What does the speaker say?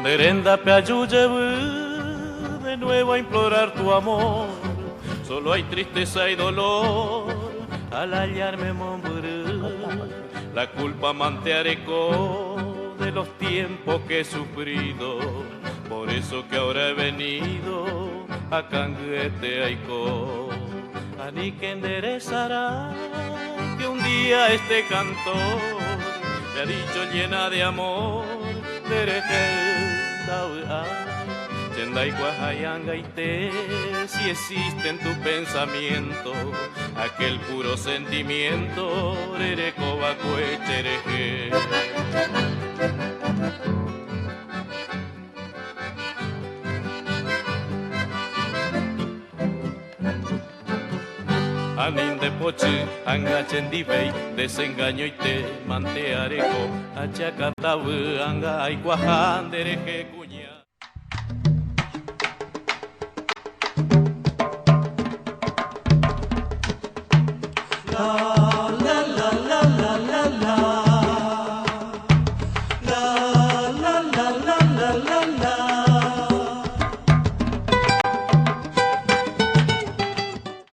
Merenda Peayuyevu, de nuevo a implorar tu amor. Solo hay tristeza y dolor al hallarme Momburú. La culpa manteareco de los tiempos que he sufrido. Por eso que ahora he venido a Canguete Aicó. Ani que enderezará que un día este cantor me ha dicho llena de amor. Chenday Guajayangaite, si existe en tu pensamiento aquel puro sentimiento, Rerecoba Cuechereje. Anin de poche, angachen divei, desengaño y te manteareco, achacatabu, anga y cuajandereje cuñi.